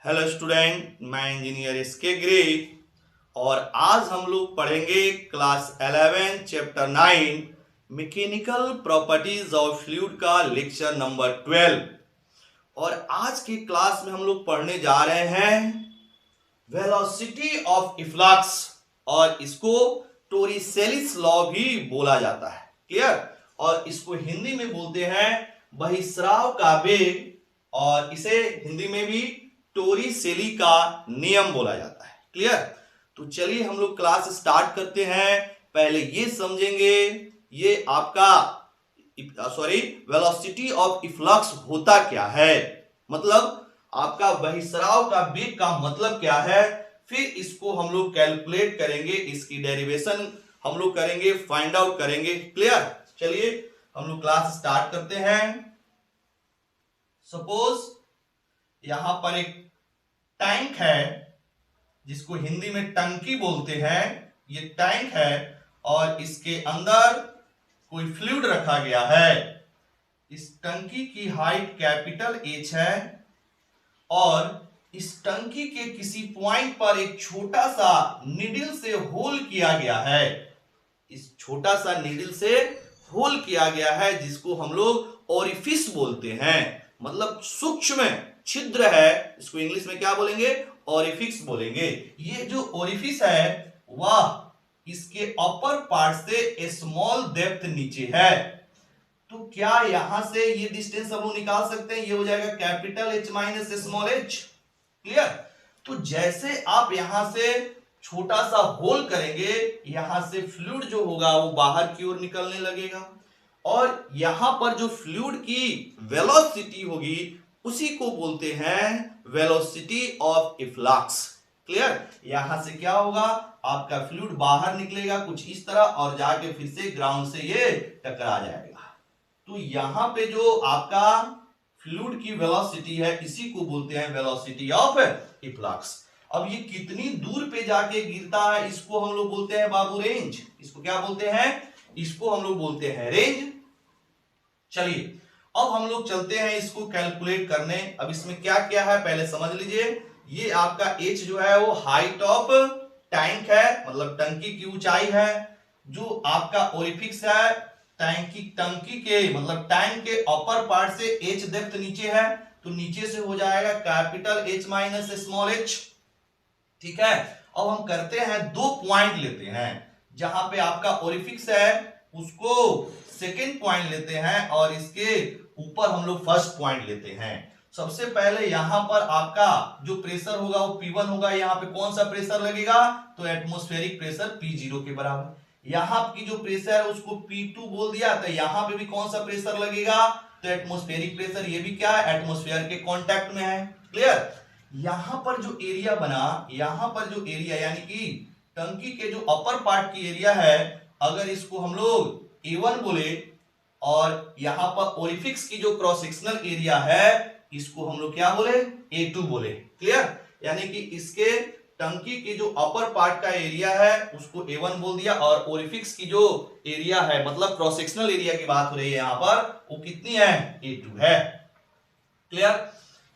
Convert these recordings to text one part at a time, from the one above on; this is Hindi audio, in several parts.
हेलो स्टूडेंट, मैं इंजीनियर एसके ग्रे और आज हम लोग पढ़ेंगे class 11 chapter 9 mechanical properties of fluid का लेक्चर नंबर 12। और आज की क्लास में हम लोग पढ़ने जा रहे हैं वेलोसिटी ऑफ इफ्लक्स, और इसको टोरिसेलिस लॉ भी बोला जाता है। क्लियर? और इसको हिंदी में बोलते हैं बहिस्राव का वेग, और इसे हिंदी में भी टोरिसेली का नियम बोला जाता है। क्लियर? तो चलिए हम लोग क्लास स्टार्ट करते हैं। पहले ये समझेंगे ये आपका वेलोसिटी ऑफ इफ्लक्स होता क्या है, मतलब आपका बहिस्राव का वेग का मतलब क्या है। फिर इसको हम लोग कैलकुलेट करेंगे, इसकी डेरिवेशन हम लोग करेंगे, फाइंड आउट करेंगे। क्लियर? चलिए हम लोग क्लास स्टार्ट करते हैं। सपोज यहां पर एक टैंक है जिसको हिंदी में टंकी बोलते हैं। ये टैंक है और इसके अंदर कोई फ्लूइड रखा गया है। इस टंकी की हाइट कैपिटल एच है और इस टंकी के किसी पॉइंट पर एक छोटा सा नीडल से होल किया गया है। इस छोटा सा नीडल से होल किया गया है जिसको हम लोग ओरिफिस बोलते हैं, मतलब सूक्ष्म छिद्र है। इसको इंग्लिश में क्या बोलेंगे? ओरिफिस बोलेंगे। ये जो ओरिफिस है वह इसके अपर पार्ट से स्मॉल डेप्थ नीचे है। तो क्या यहां से ये डिस्टेंस हम लोग निकाल सकते हैं? ये हो जाएगा capital H minus small H. Clear? तो जैसे आप यहां से छोटा सा होल करेंगे, यहां से फ्लूइड जो होगा वो बाहर की ओर निकलने लगेगा, और यहां पर जो फ्लूइड की वेलोसिटी होगी उसी को बोलते हैं वेलोसिटी ऑफ इफ्लक्स। क्लियर? यहां से क्या होगा, आपका फ्लूइड बाहर निकलेगा कुछ इस तरह और जाके फिर से ग्राउंड से ये टकरा जाएगा। तो यहां पे जो आपका फ्लूइड की वेलोसिटी है इसी को बोलते हैं वेलोसिटी ऑफ इफ्लक्स। अब ये कितनी दूर पे जाके गिरता है इसको हम लोग बोलते हैं बाबू रेंज। इसको क्या बोलते हैं? इसको हम लोग बोलते हैं रेंज। चलिए अब हम लोग चलते हैं इसको कैलकुलेट करने। अब इसमें क्या क्या है पहले समझ लीजिए। ये आपका एच जो है वो हाइट ऑफ टैंक है, मतलब टंकी की ऊंचाई है। जो आपका ओरिफिक्स है टंकी के मतलब टैंक के अपर पार्ट से एच डेप्थ नीचे है, तो नीचे से हो जाएगा capital H minus small H. ठीक है? अब हम करते हैं दो पॉइंट लेते हैं। जहां पे आपका ओरिफिक्स है उसको सेकेंड पॉइंट लेते हैं और इसके ऊपर हम लोग फर्स्ट पॉइंट लेते हैं। सबसे पहले यहां पर आपका जो प्रेशर होगा वो P1 होगा। यहां पे कौन सा प्रेशर लगेगा? तो एटमॉस्फेरिक प्रेशर P0 के बराबर। यहां की जो प्रेशर है उसको P2 बोल दिया, तो यहां पे भी कौन सा प्रेशर लगेगा? तो एटमॉस्फेरिक प्रेशर। ये भी क्या है? एटमॉस्फेयर के कांटेक्ट में है। क्लियर? यहां पर जो एरिया बना, यहां पर जो एरिया यानी कि टंकी के जो अपर पार्ट की एरिया है, अगर इसको हम लोग A1 बोले और यहां पर ओरिफिक्स की जो क्रॉस सेक्शनल एरिया है इसको हम लोग क्या बोले? A2 बोले। क्लियर? यानी कि इसके टंकी की जो अपर पार्ट का एरिया है उसको A1 बोल दिया, और ओरिफिक्स की जो एरिया है मतलब क्रॉस सेक्शनल एरिया की बात हो रही है यहां पर, वो कितनी है? A2 है। क्लियर?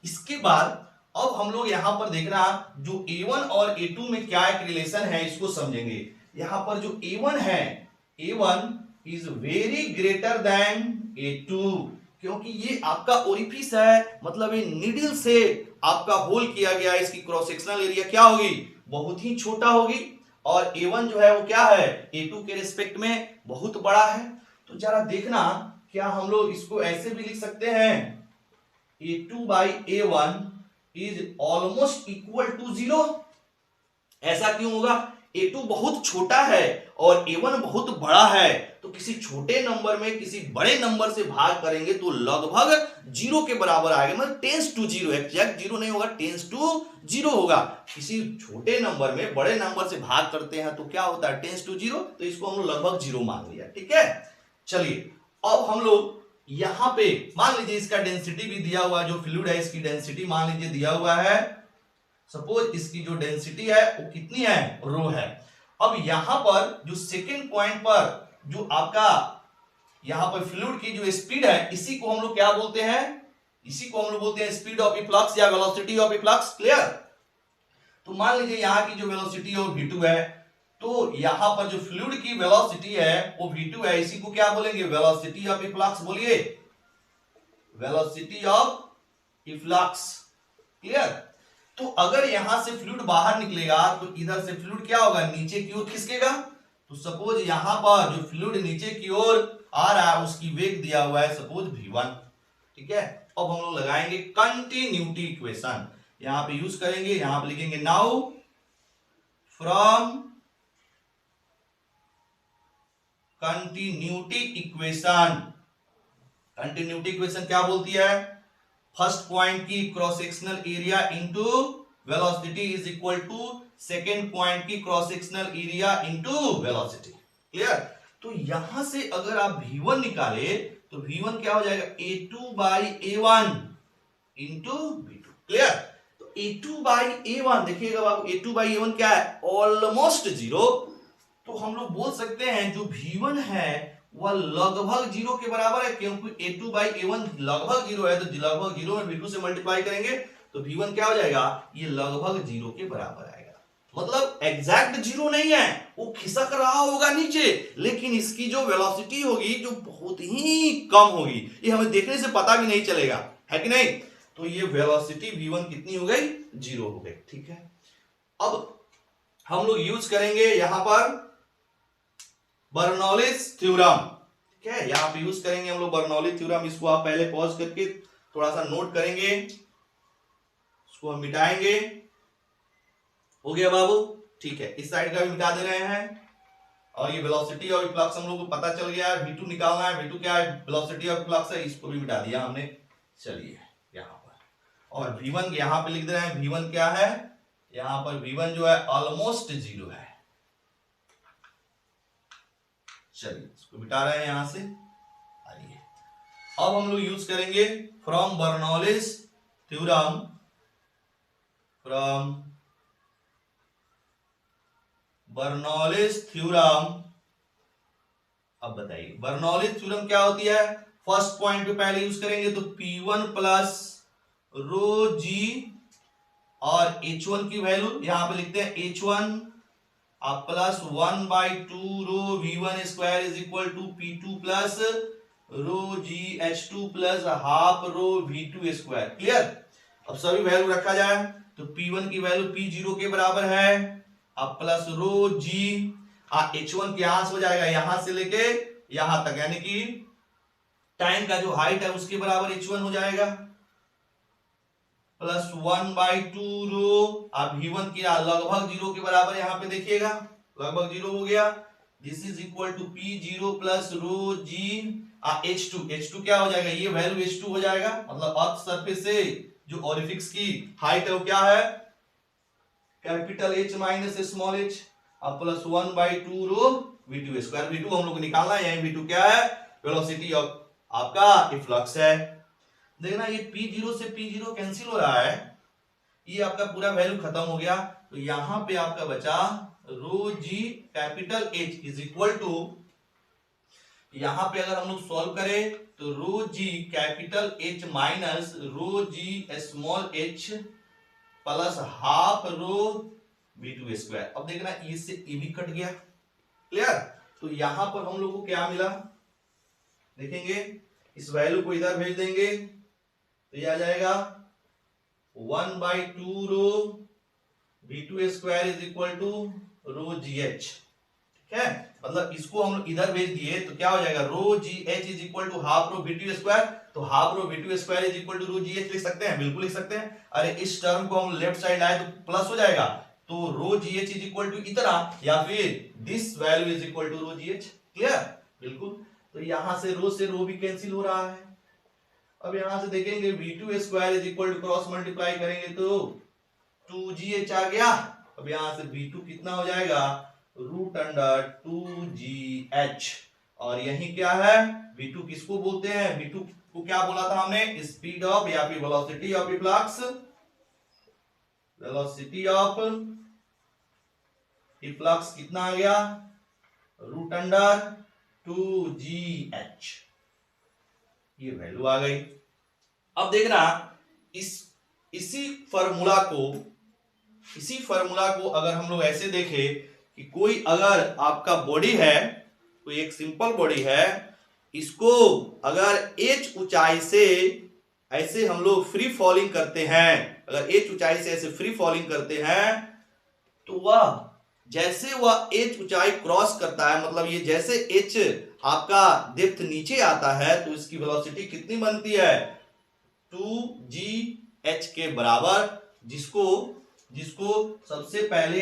इसके बाद अब हम लोग यहां पर देखना जो A1 और A2 में क्या एक रिलेशन है इसको समझेंगे। यहां पर जो A1 है, A1 is very greater than A2, क्योंकि ये आपका ओरिफिस है, मतलब ये नीडल से आपका होल किया गया है। इसकी क्रॉस सेक्शनल एरिया क्या होगी? बहुत ही छोटा होगी, और A1 जो है वो क्या है? A2 के रिस्पेक्ट में बहुत बड़ा है। तो जरा देखना, क्या हम लोग इसको ऐसे भी लिख सकते हैं A2 by A1 is almost equal to 0? ऐसा क्यों होगा? A2 बहुत छोटा है और A1 बहुत बड़ा है, तो किसी छोटे नंबर में किसी बड़े नंबर से भाग करेंगे तो लगभग 0 के बराबर आएगा, मतलब टेंस टू 0। एग्जैक्ट 0 नहीं होगा, टेंस टू 0 होगा। किसी छोटे नंबर में बड़े नंबर से भाग करते हैं तो क्या होता है? Tends to 0। तो इसको हम लोग लगभग 0 मान लिया। ठीक है? चलिए अब हम लोग यहां पे मान लीजिए इसका डेंसिटी भी दिया हुआ है, जो फ्लूइड है इसकी डेंसिटी मान लीजिए दिया हुआ है। सपोज इसकी जो डेंसिटी है वो कितनी है? रो है। अब यहां पर जो सेकेंड पॉइंट पर जो आपका यहां पर फ्लूइड की जो स्पीड है इसी को हम लोग क्या बोलते हैं? इसी को हम लोग बोलते हैं स्पीड ऑफ इफ्लक्स या वेलोसिटी ऑफ इफ्लक्स। क्लियर? तो मान लीजिए यहाँ की जो वेलोसिटी है वो v2 है, तो यहाँ पर जो फ्लूइड की वेलोसिटी है वो v2 है, इसी को क्या बोलेंगे? Velocity of efflux. बोलिए, वेलोसिटी ऑफ इफ्लक्स। क्लियर? तो अगर यहां से फ्लूइड बाहर निकलेगा तो इधर से फ्लूइड क्या होगा? नीचे की ओर खिसकेगा। तो सपोज यहां पर जो फ्लूइड नीचे की ओर आ रहा है उसकी वेग दिया हुआ है सपोज v1। ठीक है, अब हम लोग लगाएंगे कंटिन्यूटी इक्वेशन, यहां पे यूज करेंगे, यहां पे लिखेंगे now from continuity equation. Continuity equation क्या बोलती है? फर्स्ट पॉइंट की cross sectional area into velocity is equal to second point की cross sectional area into velocity. Clear? तो यहां से अगर आप v1 निकाले तो v1 क्या हो जाएगा? a2 by a1 into v2। Clear? तो a2 बाई a1 देखिएगा बाबू, a2 बाई a1 क्या है? Almost zero. तो हम लोग बोल सकते हैं जो v1 है वह लगभग जीरो के बराबर है, क्योंकि a2 बाई a1 लगभग जीरो है, तो लगभग जीरो में v2 से मल्टीप्लाई करेंगे तो v1 क्या हो जाएगा? ये लगभग जीरो के बराबर आएगा। मतलब एग्जैक्ट जीरो नहीं है, वो खिसक रहा होगा नीचे, लेकिन इसकी जो वेलोसिटी होगी जो बहुत ही कम होगी, ये हमें देखने से पता भी नहीं चलेगा, है कि नहीं? तो ये वेलोसिटी v1 कितनी हो गई? जीरो हो गई। ठीक है, अब हम लोग यूज करेंगे यहां पर बर्नौलीज थ्योरम। ठीक है, यहां पे यूज करेंगे हम लोग बर्नौली थ्योरम। इसको आप पहले पॉज करके थोड़ा सा नोट करेंगे, इसको हम मिटाएंगे। हो गया बाबू? ठीक है, इस साइड का भी मिटा दे रहे हैं। और ये वेलोसिटी और फ्लक्स हम लोग को पता चल गया है, v2 निकालना है, v2 क्या है? वेलोसिटी और फ्लक्स है, इसको भी मिटा दिया हमने। चलिए यहां पर, और v1 यहां पे लिख दे रहे हैं, v1 क्या है? यहां पर v1 जो है ऑलमोस्ट जीरो है। चलिए इसको मिटा रहे हैं यहां से। आइए अब हम लोग यूज करेंगे from Bernoulli's theorem, from Bernoulli's theorem. अब बताइए बर्नौलीज थ्योरम क्या होती है? फर्स्ट पॉइंट पे पहले यूज करेंगे तो P1 प्लस रो जी और H1 की वैल्यू यहां पे लिखते हैं H1 अब plus 1 by 2 rho V1 square is equal to P2 plus rho g H2 plus half rho V2 square. Clear? अब सभी वैल्यू रखा जाए तो P1 की वैल्यू P0 के बराबर है, अब प्लस रो जी H1 के यहां से हो जाएगा यहां से लेके यहां तक, यानी कि टाइम का जो हाइट है उसके बराबर H1 हो जाएगा, प्लस 1 बाई 2 रो अब v1 की लगभग जीरो के बराबर यहां पे देखिएगा, लगभग जीरो हो गया। This is equal to P0 plus rho g H2 क्या हो जाएगा? ये वैल्यू H2 हो जाएगा, मतलब अर्थ सरफेस से जो ऑरिफिक्स की हाइट है वो क्या है? Capital H minus small h, अब plus 1 by 2 rho V2 square. V2 हम लोग को निकालना है, यही V2 क्या है? वेलोसिटी ऑफ आपका इफ्लक्स है। देखना ये P0 से P0 कैंसिल हो रहा है, ये आपका पूरा वैल्यू खत्म हो गया, तो यहां पे आपका बचा rho g capital H is equal to, यहां पे अगर हम लोग सॉल्व करें तो rho g capital H minus rho g small h plus half rho V2 square. अब देखना इससे ये भी कट गया। क्लियर? तो यहां पर हम लोग को क्या मिला देखेंगे, इस वैल्यू को इधर भेज देंगे तो ये आ जाएगा 1 by 2 rho V2 square is equal to rho g h. ठीक है, मतलब इसको हम लोग इधर भेज दिए तो क्या हो जाएगा? Rho g h is equal to half rho V2 square, तो half rho V2 square is equal to rho g h लिख सकते हैं, बिल्कुल लिख सकते हैं। अरे इस टर्म को हम लेफ्ट साइड लाए तो प्लस हो जाएगा, तो rho g h is equal to इतना, या फिर this value is equal to rho g h. Clear? बिल्कुल। तो यहां से रो भी कैंसिल हो रहा है। अब यहां से देखेंगे V2 square is equal to cross multiply करेंगे तो 2GH आ गया। अब यहां से V2 कितना हो जाएगा? Root under 2GH। और यही क्या है? V2 किसको बोलते हैं? V2 को क्या बोला था हमने? स्पीड ऑफ या फिर velocity of flux, velocity of flux कितना आ गया? रूट अंडर 2GH, ये वैल्यू आ गई। अब देखना इसी फॉर्मूला को अगर हम लोग ऐसे देखें कि कोई अगर आपका बॉडी है, कोई एक सिंपल बॉडी है, इसको अगर h ऊंचाई से ऐसे हम लोग फ्री फॉलिंग करते हैं, अगर h ऊंचाई से ऐसे फ्री फॉलिंग करते हैं तो वह जैसे वह h ऊंचाई क्रॉस करता है, मतलब ये जैसे h आपका डेप्थ नीचे आता है तो इसकी वेलोसिटी कितनी बनती है 2gh के बराबर, जिसको सबसे पहले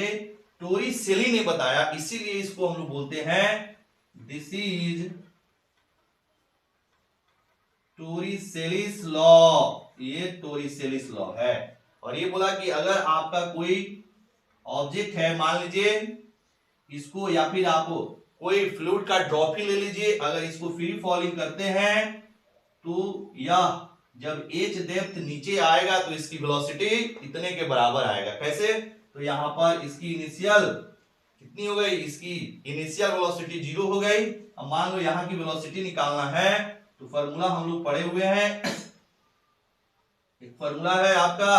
टोरिसेली ने बताया, इसीलिए इसको हम लोग बोलते हैं दिस इज टोरिसेलिस लॉ। ये टोरिसेलिस लॉ है। और ये बोला कि अगर आपका कोई ऑब्जेक्ट है, मान लीजिए इसको, या फिर आप कोई फ्लूइड का ड्रॉप ही ले लीजिए, अगर इसको फ्री फॉलिंग करते हैं तो यह जब एच डेप्थ नीचे आएगा तो इसकी वेलोसिटी इतने के बराबर आएगा। कैसे? तो यहां पर इसकी इनिशियल कितनी हो गई, इसकी इनिशियल वेलोसिटी 0 हो गई। अब मान लो यहां की वेलोसिटी निकालना है तो फॉर्मूला हम लोग पढ़े हुए हैं, एक फॉर्मूला है आपका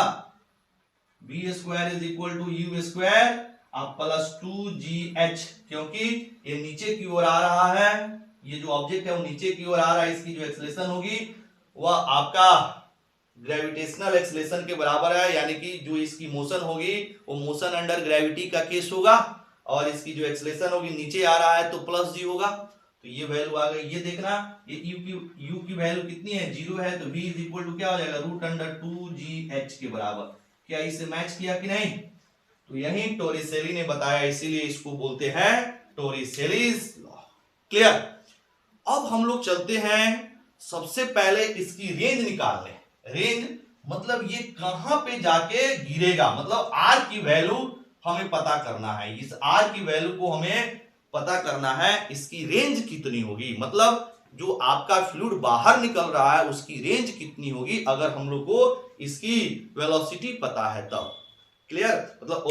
v square is equal to u square आप प्लस 2gh, क्योंकि ये नीचे की ओर आ रहा है, ये जो ऑब्जेक्ट है वो नीचे की ओर आ रहा है, इसकी जो एक्सेलेरेशन होगी वह आपका ग्रेविटेशनल एक्सेलेरेशन के बराबर है, यानी कि जो इसकी मोशन होगी वो मोशन अंडर ग्रेविटी का केस होगा, और इसकी जो एक्सेलेरेशन होगी नीचे आ रहा है तो प्लस जी होगा। तो ये वैल्यू आ गई। ये देखना, ये u की वैल्यू कितनी है 0 है, तो v इज इक्वल टू क्या हो जाएगा रूट अंडर 2gh के बराबर। क्या इसे मैच किया कि नहीं? तो यही टोरिसेली ने बताया, इसीलिए इसको बोलते हैं टोरिसेलिस लॉ। क्लियर? अब हम लोग चलते हैं, सबसे पहले इसकी रेंज निकाल लें। रेंज मतलब ये कहां पे जाके गिरेगा, मतलब आर की वैल्यू हमें पता करना है, इस आर की वैल्यू को हमें पता करना है, इसकी रेंज कितनी होगी, मतलब जो आपका फ्लूइड बाहर निकल रहा है उसकी रेंज कितनी होगी अगर हम लोग को इसकी वेलोसिटी पता है तब। क्लियर? मतलब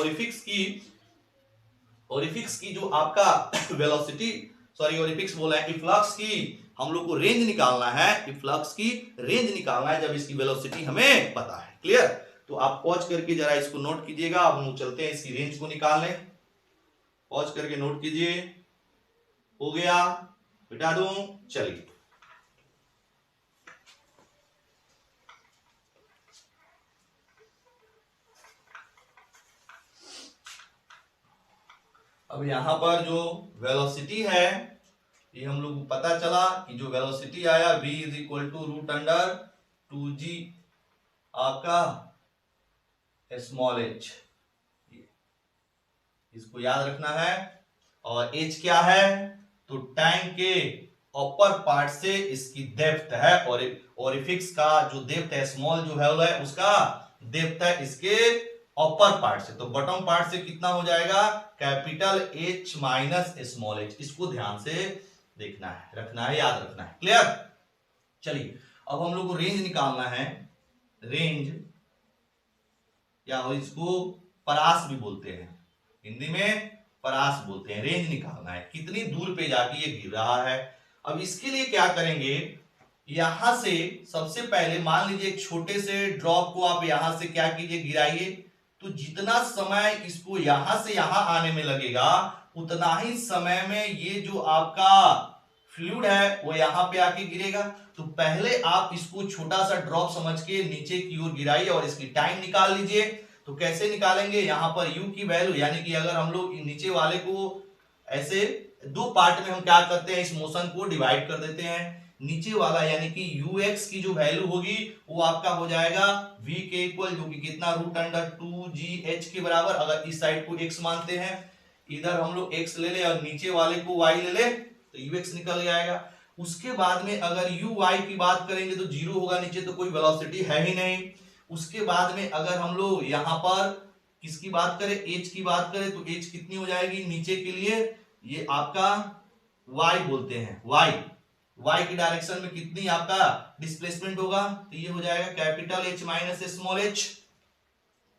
ओरिफिक्स की जो आपका वेलोसिटी, सॉरी ओरिफिक्स बोला है, इफ्लक्स की हम लोग को रेंज निकालना है, इफ्लक्स की रेंज निकालना है जब इसकी वेलोसिटी हमें पता है। क्लियर? तो आप पॉज करके जरा इसको नोट कीजिएगा। अब हम लोग चलते हैं इसकी रेंज को निकालने। पॉज करके नोट कीजिए। हो गया? मिटा दूं? चलिए, अब यहां पर जो वेलोसिटी है ये हम लोग को पता चला कि जो वेलोसिटी आया v is equal to root under 2g आपका स्मॉल h, इसको याद रखना है। और h क्या है? तो टैंक के अपर पार्ट से इसकी डेप्थ है, और ओरिफिक्स का जो डेप्थ है, स्मॉल जो है उसका डेप्थ है इसके अपर पार्ट से, तो बॉटम पार्ट से कितना हो जाएगा capital H minus small h। इसको ध्यान से देखना है, रखना है, याद रखना है। क्लियर? चलिए, अब हम लोग को रेंज निकालना है। रेंज या इसको परास भी बोलते हैं, हिंदी में परास बोलते हैं। रेंज निकालना है कितनी दूर पे जाके ये गिर रहा है। अब इसके लिए क्या करेंगे, यहां से सबसे पहले मान लीजिए एक छोटे से ड्रॉप को आप यहां से क्या कीजिए, गिराइए, तो जितना समय इसको यहां से यहां आने में लगेगा उतना ही समय में ये जो आपका फ्लूइड है वो यहां पे आके गिरेगा। तो पहले आप इसको छोटा सा ड्रॉप समझ के नीचे की ओर गिराइए और इसकी टाइम निकाल लीजिए। तो कैसे निकालेंगे, यहां पर u की वैल्यू, यानी कि अगर हम लोग नीचे वाले को ऐसे दो पार्ट में हम क्या करते हैं, इस मोशन को डिवाइड कर देते हैं। नीचे वाला यानी कि ux की जो वैल्यू होगी वो आपका हो जाएगा v के इक्वल, जो कि कितना रूट अंडर 2gh के बराबर। अगर इस साइड को x मानते हैं, इधर हम लोग x ले ले और नीचे वाले को y ले ले तो ux निकल जाएगा। उसके बाद में अगर uy की बात करेंगे तो 0 होगा, नीचे तो कोई वेलोसिटी है ही नहीं। उसके बाद में अगर हम लोग यहां पर किसकी बात करें, h की बात करें, तो h कितनी हो जाएगी नीचे के लिए, ये आपका y बोलते हैं, y की डायरेक्शन में कितनी आपका डिस्प्लेसमेंट होगा, तो ये हो जाएगा capital H minus small h।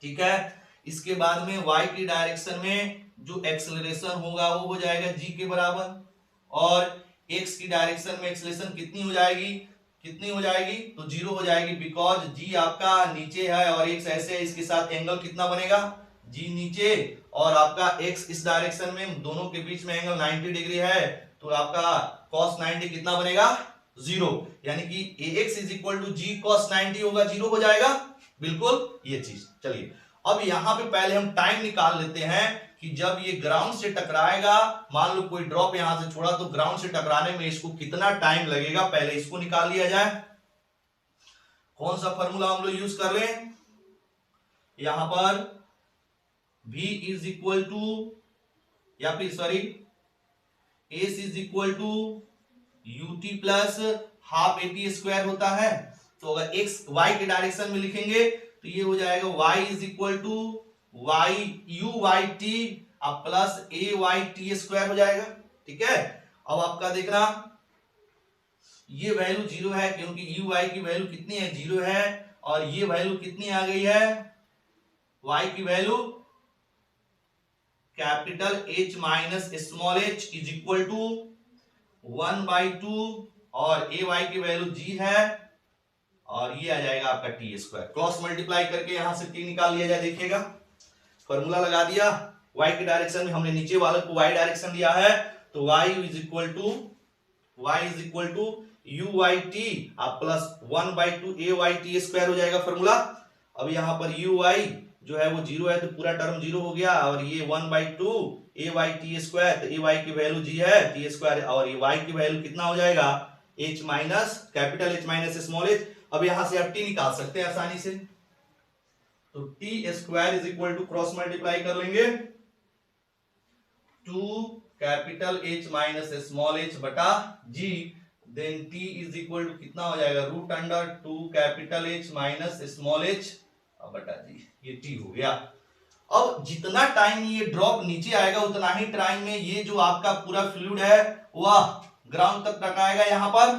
ठीक है? इसके बाद में y की डायरेक्शन में जो एक्सेलरेशन होगा वो हो जाएगा g के बराबर, और x की डायरेक्शन में एक्सेलरेशन कितनी हो जाएगी, कितनी हो जाएगी, तो 0 हो जाएगी, बिकॉज जी आपका नीचे है और x ऐसे है, इसके साथ एंगल कितना बनेगा, जी नीचे, और आपका x इस डायरेक्शन में, दोनों के बीच में एंगल 90 डिग्री है, तो आपका cos 90 कितना बनेगा, 0, यानी कि ax is equal to g cos 90 होगा, 0 हो जाएगा, बिल्कुल ये चीज। चलिए अब यहां पे पहले हम टाइम निकाल लेते हैं कि जब ये ग्राउंड से टकराएगा, मान लो कोई ड्रॉप यहां से छोड़ा, तो ग्राउंड से टकराने में इसको कितना टाइम लगेगा, पहले इसको निकाल लिया जाए। कौन सा फॉर्मूला हम लोग यूज कर रहे हैं यहां पर, v इज इक्वल टू, या फिर sorry s is equal to u t plus half a t square होता है, तो अगर एक्स वाई के डायरेक्शन में लिखेंगे तो ये हो जाएगा y is equal to y u y t अब plus a y t square हो जाएगा। ठीक है, अब आपका देखना ये वैल्यू 0 है क्योंकि यू वाई की वैल्यू कितनी है, 0 है, और ये वैल्यू कितनी आ गई है, y की value capital H minus small h is equal to 1/2 और ए वाई की वैल्यू g है, और ये आ जाएगा आपका टी स्क्वायर, क्रॉस मल्टीप्लाई करके यहां से टी निकाल लिया जाए। देखिएगा फॉर्मूला लगा दिया, y की डायरेक्शन में हमने नीचे वाले को y डायरेक्शन दिया है, तो y is equal to u y t plus 1/2 a y t square हो जाएगा फॉर्मूला। अब यहां पर यू वाई जो है वो 0 है तो पूरा टर्म 0 हो गया, और ये 1/2 ए वाई टी स्क्वायर, तो ए वाई की वैल्यू जी है टी स्क्वायर, और ये y की वैल्यू कितना हो जाएगा, h minus capital H minus small h। अब यहां से आप t निकाल सकते हैं आसानी से, तो t square is equal to cross multiply कर लेंगे 2 capital H minus small h बटा g, then t is equal to कितना हो जाएगा, root under 2 capital H minus small h बटा g, ये t हो गया। अब जितना टाइम ये ड्रॉप नीचे आएगा उतना ही टाइम में ये जो आपका पूरा फ्लूइड है वह ग्राउंड तक टकराएगा यहां पर।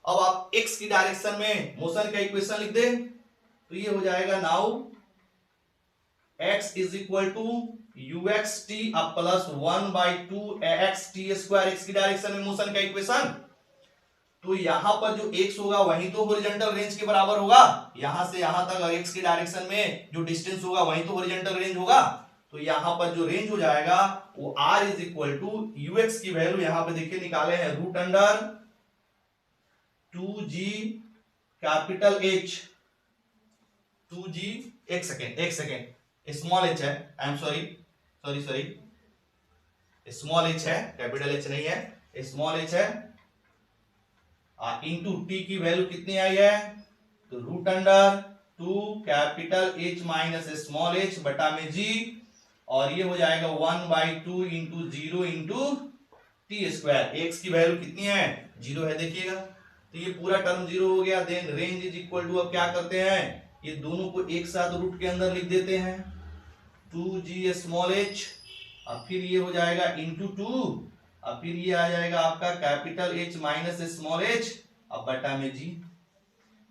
अब आप x की डायरेक्शन में मोशन का इक्वेशन लिख दे, तो ये हो जाएगा now x is equal to ux t अब plus 1/2 ax t square, x की डायरेक्शन में मोशन का इक्वेशन, तो यहां पर जो x होगा वही तो हॉरिजॉन्टल रेंज के बराबर होगा, यहां से यहां तक और x की डायरेक्शन में जो डिस्टेंस होगा वही तो हॉरिजॉन्टल रेंज होगा, तो यहां पर जो रेंज हो जाएगा वो r is equal to ux की वैल्यू यहां पे देखिए निकाले हैं, root under 2g capital H 2g, एक सेकेंड स्मॉल h है, I am sorry small h है, कैपिटल H नहीं है, स्मॉल h है, इंटू टी की वैल्यू कितनी आई है, तो root under 2 capital H minus small h बटा में g, और ये हो जाएगा 1/2 into 0 into t square, x की वैल्यू कितनी है, 0 है, देखिएगा, तो ये पूरा टर्म 0 हो गया। Then range is equal to, अब क्या करते हैं, ये दोनों को एक साथ रूट के अंदर लिख देते हैं, 2g स्मॉल h, अब फिर ये हो जाएगा इंटू 2, अब फिर ये आ जाएगा आपका capital H minus small h अब बटा में g,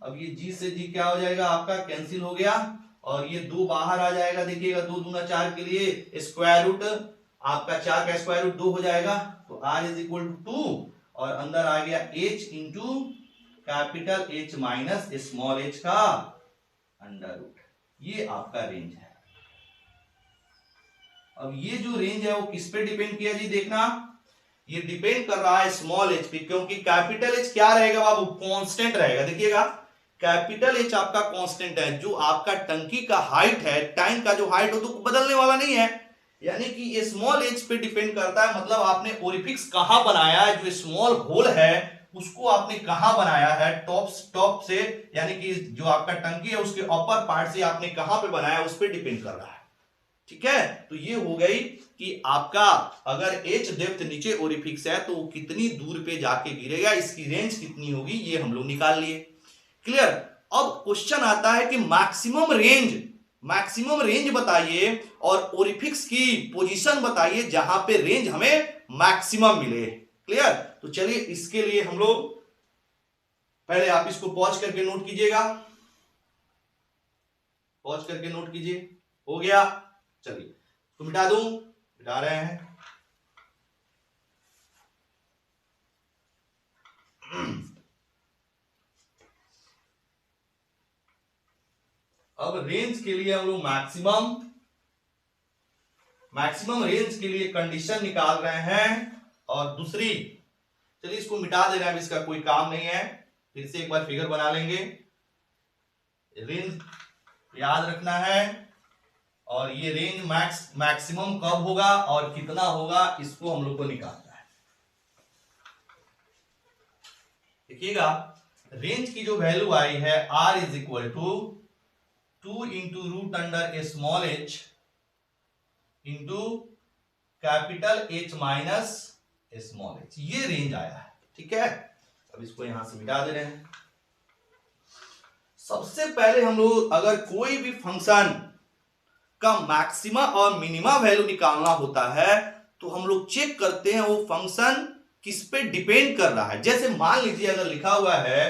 अब ये g से g क्या हो जाएगा आपका कैंसिल हो गया, और ये 2 बाहर आ जाएगा, देखिएगा 2 दूना 4 के लिए स्क्वायर रूट आपका 4 का स्क्वायर रूट 2 हो जाएगा, तो r इज इक्वल टू 2 और अंदर आ गया h into capital H minus small h का अंडर रूट, ये आपका रेंज है। अब ये जो रेंज है वो किस पे डिपेंड किया जी, देखना ये डिपेंड कर रहा है स्मॉल h पे, क्योंकि कैपिटल H क्या रहेगा बाबू, कांस्टेंट रहेगा, देखिएगा कैपिटल H आपका कांस्टेंट है, जो आपका टंकी का हाइट है, टैंक का जो हाइट हो तो बदलने वाला नहीं है, यानी कि ये स्मॉल h पे डिपेंड करता है, मतलब आपने ओरिफिक्स कहां बनाया है, जो स्मॉल होल है उसको आपने कहां बनाया है, टॉप से, यानी कि जो आपका टंकी है उसके अपर पार्ट से आपने कहां पे बनाया, उस पर डिपेंड कर रहा है। ठीक है, तो ये हो गई कि आपका अगर H डेप्थ नीचे ओरिफिक्स है तो वो कितनी दूर पे जाके गिरेगा, इसकी रेंज कितनी होगी, ये हम लोग निकाल लिए। क्लियर। अब क्वेश्चन आता है कि मैक्सिमम रेंज बताइए और ओरिफिक्स की पोजीशन बताइए जहां पे रेंज हमें मैक्सिमम मिले। क्लियर। तो चलिए इसके लिए हम लोग पहले आप इसको पॉज करके नोट कीजिएगा, पॉज करके नोट कीजिए, हो गया। चलिए तो मिटा दूं, मिटा रहे हैं। अब रेंज के लिए हम लोग मैक्सिमम रेंज के लिए कंडीशन निकाल रहे हैं। और दूसरी, चलिए इसको मिटा दे रहे हैं, इसका कोई काम नहीं है, फिर से एक बार फिगर बना लेंगे। रेंज याद रखना है, और ये रेंज मैक्सिमम कब होगा और कितना होगा, इसको हम लोग को निकालना है। देखिएगा, रेंज की जो वैल्यू आई है r is equal to 2 into root under a small h into capital H minus small h, ये रेंज आया है। ठीक है, अब इसको यहां से मिटा दे रहे हैं। सबसे पहले हम लोग अगर कोई भी फंक्शन का मैक्सिमा और मिनिमा वैल्यू निकालना होता है तो हम लोग चेक करते हैं वो फंक्शन किस पे डिपेंड कर रहा है। जैसे मान लीजिए अगर लिखा हुआ है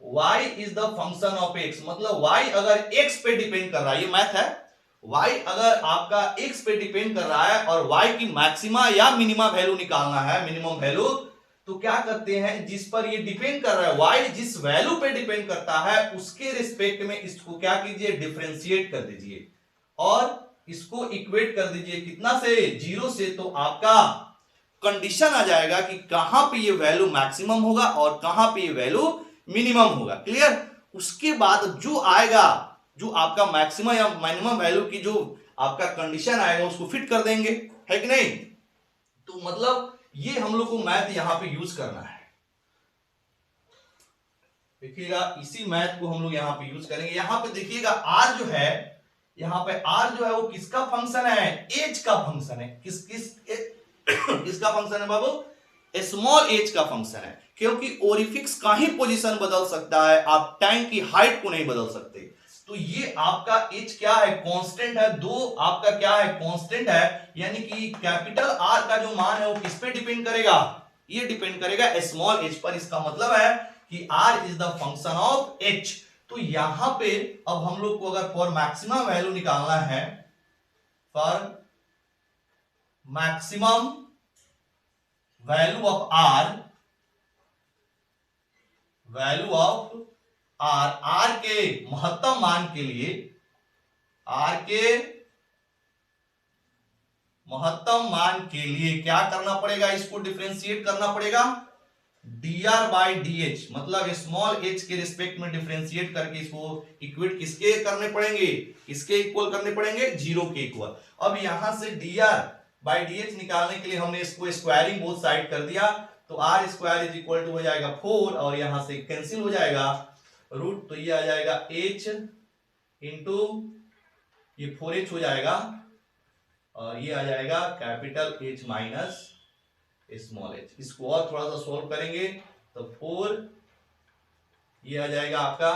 y is the function of x, मतलब y अगर x पे डिपेंड कर रहा है, ये मैथ है, y अगर आपका x पे डिपेंड कर रहा है और y की मैक्सिमा या मिनिमा वैल्यू निकालना है, मिनिमम वैल्यू, तो क्या करते हैं, जिस पर ये डिपेंड कर रहा है, y जिस वैल्यू पे डिपेंड करता है उसके रिस्पेक्ट में इसको क्या कीजिए, डिफरेंशिएट कर दीजिए और इसको इक्वेट कर दीजिए कितना से, 0 से। तो आपका कंडीशन आ जाएगा कि कहां पे ये वैल्यू मैक्सिमम होगा और कहां पे ये वैल्यू मिनिमम होगा। क्लियर? उसके बाद जो आएगा, जो आपका मैक्सिमम या मिनिमम वैल्यू की जो आपका कंडीशन आएगा उसको फिट कर देंगे, है कि नहीं। तो मतलब ये हम लोग को मैथ यहां पे यूज करना है। देखिएगा, इसी मैथ को हम लोग यहां पे यूज करेंगे। यहां पे देखिएगा r जो है, यहां पे r जो है वो किसका फंक्शन है, एज का फंक्शन है। किसका फंक्शन है बाबू, स्मॉल एज का फंक्शन है, क्योंकि ओरिफिक्स का ही पोजीशन बदल सकता है, आप टैंक की हाइट को नहीं बदल सकते। तो ये आपका एज क्या है, कांस्टेंट है, दो आपका क्या है, कांस्टेंट है, यानी कि कैपिटल आर का जो मान है वो किस पे डिपेंड करेगा, ये डिपेंड करेगा स्मॉल एज पर। इसका मतलब है कि r is the function of h। तो यहां पे अब हम लोग को अगर फॉर मैक्सिमम वैल्यू निकालना है, for maximum value of r, value of r के महत्तम मान के लिए, r के महत्तम मान के लिए क्या करना पड़ेगा, इसको डिफरेंशिएट करना पड़ेगा dr बाई dh, मतलब स्मॉल h के रिस्पेक्ट में डिफरेंशिएट करके इसको इक्वेट किसके करने पड़ेंगे, किसके इक्वल करने पड़ेंगे, 0 के इक्वल। अब यहां से dr बाई dh निकालने के लिए हमने इसको स्क्वायरिंग बोथ साइड कर दिया, तो r square is equal to हो जाएगा 4 और यहां से कैंसिल हो जाएगा रूट, तो ये आ जाएगा h इंटू ये 4h हो जाएगा और ये आ जाएगा capital H minus small h। इसको और थोड़ा सा सोल्व करेंगे तो 4 ये आ जाएगा आपका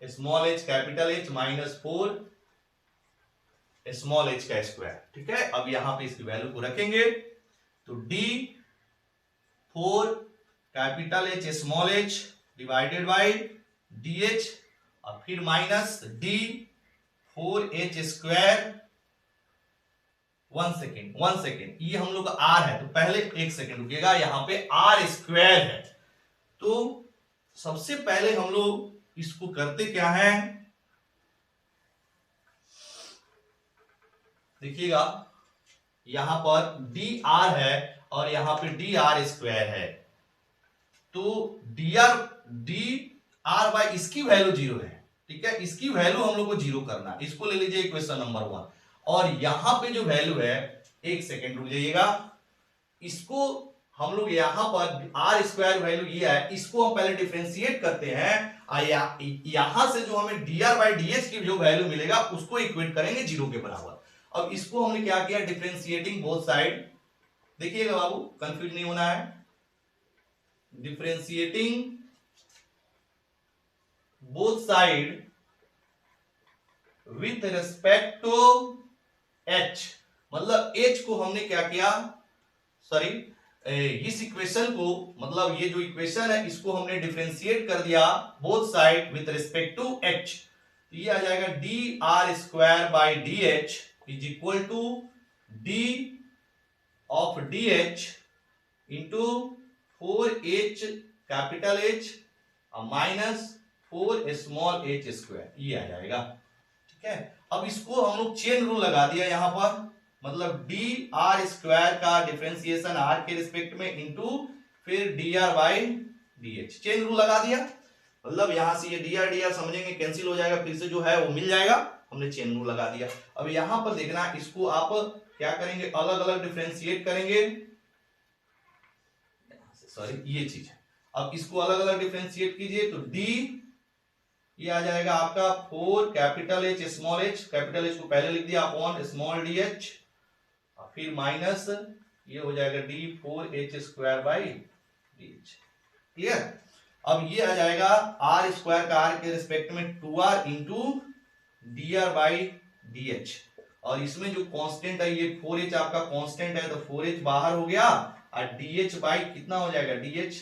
small h capital H minus 4 small h का स्क्वायर। ठीक है, अब यहां पे इसकी वैल्यू को रखेंगे तो d 4 capital H small h divided by dh और फिर minus d 4h square. 1 second, ये हम लोग का r है, तो पहले 1 सेकेंड रुकिएगा, यहां पे r स्क्वायर है। तो सबसे पहले हम लोग इसको करते क्या है, देखिएगा यहां पर dr है और यहां पे dr स्क्वायर है, तो dr बाई इसकी वैल्यू 0 है। ठीक है, इसकी वैल्यू हम लोग को 0 करना है, इसको ले लीजिए इक्वेशन नंबर 1। और यहां पे जो वैल्यू है, 1 सेकेंड रुक जाइएगा, इसको हम लोग यहां पर आर स्क्वायर वैल्यू ये है, इसको हम पहले डिफरेंशिएट करते हैं, यहां से जो हमें dr बाई dh की जो वैल्यू मिलेगा उसको इक्वेट करेंगे 0 के बराबर। अब इसको हमने क्या किया, डिफरेंशिएटिंग बोथ साइड। देखिएगा बाबू, कंफ्यूज नहीं होना है, differentiating both side with respect to h, मतलब h को हमने क्या किया, सॉरी इस इक्वेशन को, मतलब ये जो इक्वेशन है इसको हमने डिफरेंशिएट कर दिया both side with respect to h, तो ये आ जाएगा dr square by dh is equal to d of dh into 4h capital H minus 4 small h square, ये आ जाएगा। ठीक है। अब इसको हम लोग चेन रूल लगा दिया यहां पर, मतलब डी आर स्क्वायर का डिफरेंशिएशन आर के रिस्पेक्ट में इंटू फिर D R by D H, chain rule लगा दिया। मतलब यहां से ये डी आर समझेंगे कैंसिल हो जाएगा, फिर से जो है वो मिल जाएगा, हमने चेन रूल लगा दिया। अब यहां पर देखना, इसको आप क्या करेंगे, अलग अलग डिफरेंशिएट करेंगे, सॉरी ये चीज है। अब इसको अलग अलग डिफरेंशिएट कीजिए तो डी ये आ जाएगा आपका 4 capital H small H, capital H को पहले लिख दिया अपॉन स्मॉल डी एच, फिर माइनस ये हो जाएगा D 4h square by D H. Clear. अब ये आ जाएगा आर स्क्वायर का आर के रिस्पेक्ट में 2r into D R by D H, और इसमें जो कांस्टेंट है ये 4h आपका कांस्टेंट है, तो 4h बाहर हो गया और dh बाई कितना हो जाएगा dh।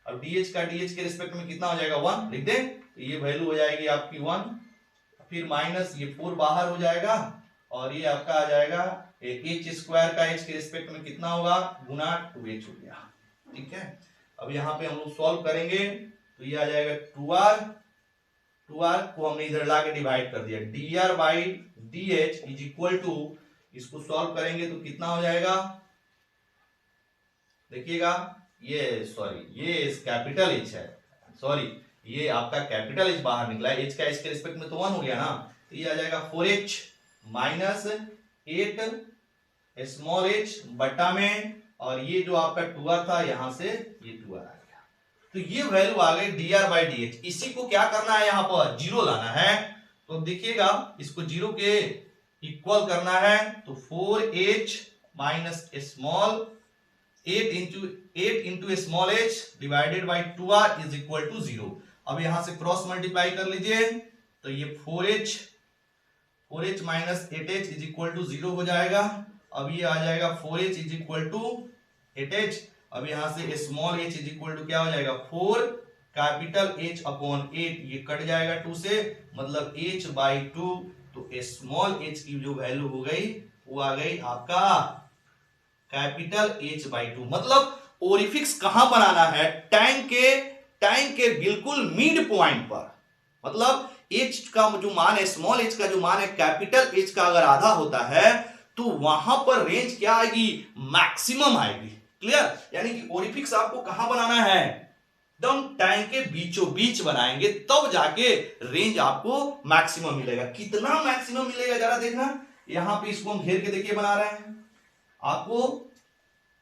अब dh का dh के रिस्पेक्ट में कितना हो जाएगा 1 लिख दें, तो ये वैल्यू हो जाएगी आपकी 1, फिर माइनस ये 4 बाहर हो जाएगा और ये आपका आ जाएगा h स्क्वायर का h के रिस्पेक्ट में कितना होगा गुना 2h हो गया। ठीक है। अब यहाँ पे हम लोग सॉल्व करेंगे तो ये आ जाएगा 2r को हमने इधर लाके डिवाइड कर दिया, dr by dh is equal to, इसको सॉल्व करेंगे तो कितना हो जाएगा, देखिएगा ये सॉरी ये कैपिटल एच है, सॉरी ये आपका कैपिटल एच बाहर निकला है, एच का एच के रिस्पेक्ट में तो 1 हो गया ना, तो ये आ जाएगा 4h माइनस 8 स्मॉल h बटा में, और ये जो आपका 2r था यहां से ये 2r आ गया, तो ये वैल्यू आ गई dr बाई dh। इसी को क्या करना है, यहां पर जीरो लाना है, तो देखिएगा इसको जीरो के इक्वल करना है, तो 4h minus small 8 into small h divided by 2r is equal to 0। अब यहां से क्रॉस मल्टीप्लाई कर लीजिए तो ये 4h minus 8h is equal to 0 हो जाएगा। अब ये आ जाएगा 4h is equal to 8h, अब यहां से small h is equal to क्या हो जाएगा 4 कैपिटल H अपॉन 8, ये कट जाएगा 2 से, मतलब h बाई 2, तो स्मॉल h की जो वैल्यू हो गई वो आ गई आपका कैपिटल H बाई 2। मतलब ओरिफिक्स कहां बनाना है, टैंक के बिल्कुल मिड पॉइंट पर, मतलब H का जो मान है, स्मॉल h का जो मान है कैपिटल H का अगर आधा होता है तो वहां पर रेंज क्या आएगी, मैक्सिमम आएगी। क्लियर। यानी कि ओरिफिक्स आपको कहां बनाना है, एकदम टैंक के बीचों बीच बनाएंगे, तब जाके रेंज आपको मैक्सिमम मिलेगा। कितना मैक्सिमम मिलेगा जरा देखना, यहां पे इसको हम घेर के देखिए बना रहे हैं। आपको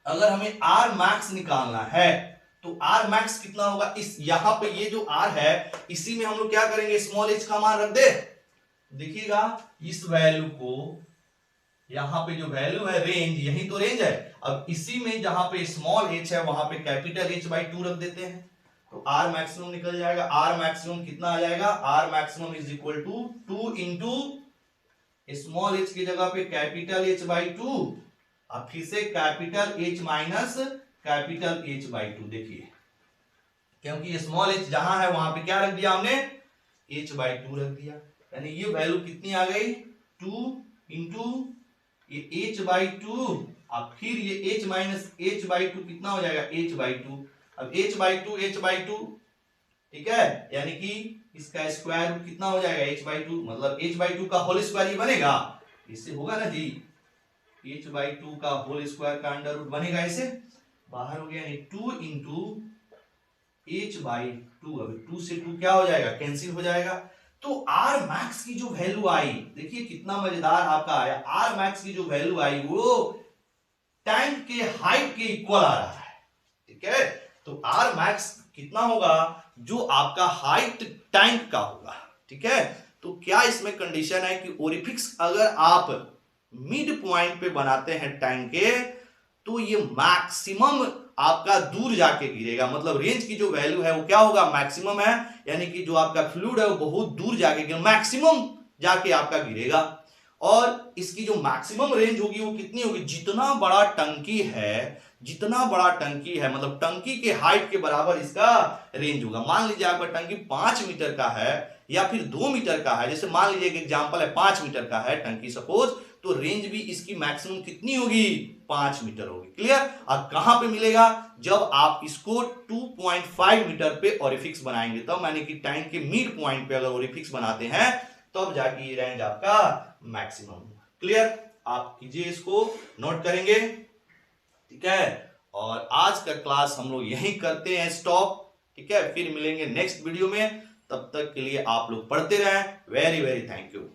अगर हमें आर मैक्स निकालना है तो आर मैक्स कितना होगा, इस यहां पे ये जो आर है इसी में हम लोग क्या करेंगे, स्मॉल h का मान रख दे। देखिएगा इस वैल्यू को, यहां पे जो वैल्यू है रेंज, यही तो रेंज है, अब इसी में जहां पे स्मॉल h है वहां पे कैपिटल H बाई 2 रख देते हैं, तो आर मैक्सिमम निकल जाएगा। आर मैक्सिमम कितना आ जाएगा, or maximum is equal to 2 into small h की जगह पे कैपिटल H बाई 2, अब फिर से capital H minus capital H by 2। देखिए क्योंकि स्मॉल h जहां है वहां पे क्या रख दिया हमने, H बाई 2 रख दिया, यानी ये वैल्यू कितनी आ गई 2 इंटू ये H बाई 2, अब फिर ये H माइनस H बाई 2 कितना हो जाएगा H बाई 2, अब H बाई 2 H बाई 2, ठीक है, यानी कि इसका स्क्वायर रूट कितना हो जाएगा H बाई 2, मतलब H बाई 2 का होल स्क्वायर ही बनेगा, इससे होगा ना जी, H बाई 2 का होल स्क्वायर का अंडर रूट बनेगा, ऐसे बाहर हो गया, 2 इंटू H बाई 2, अब 2 से 2 क्या हो जाएगा, कैंसिल हो जाएगा। तो R मैक्स की जो वैल्यू आई, देखिए कितना मजेदार आपका आया, R मैक्स की जो वैल्यू आई वो टैंक के हाइट के इक्वल आ रहा है। ठीक है, तो R मैक्स कितना होगा, जो आपका हाइट टैंक का होगा। ठीक है, तो क्या इसमें कंडीशन है कि ओरिफिक्स अगर आप मिड पॉइंट पे बनाते हैं टैंक के, तो ये मैक्सिमम आपका दूर जाके गिरेगा, मतलब रेंज की जो वैल्यू है वो क्या होगा, मैक्सिमम है, यानी कि जो आपका फ्लूइड है वो बहुत दूर जाके गिरेगा, मैक्सिमम जाके आपका गिरेगा। और इसकी जो मैक्सिमम रेंज होगी वो कितनी होगी, जितना बड़ा टंकी है, जितना बड़ा टंकी है, मतलब टंकी के हाइट के बराबर इसका रेंज होगा। मान लीजिए आपका टंकी 5 मीटर का है या फिर 2 मीटर का है, जैसे मान लीजिए एक एग्जांपल है 5 मीटर का है टंकी सपोज, तो रेंज भी इसकी मैक्सिमम कितनी होगी, 5 मीटर होगी। क्लियर। अब कहां पे मिलेगा, जब आप इसको 2.5 मीटर पे ओरिफिक्स बनाएंगे, तब माने कि टैंक के मिड पॉइंट पे अगर ओरिफिक्स बनाते हैं तब जाके ये रेंज आपका मैक्सिमम। क्लियर? आप कीजिए, इसको नोट करेंगे, ठीक है। और आज का क्लास हम लोग यहीं करते हैं स्टॉप, ठीक है। फिर मिलेंगे नेक्स्ट वीडियो में, तब तक के लिए आप लोग पढ़ते रहें। Very very thank you.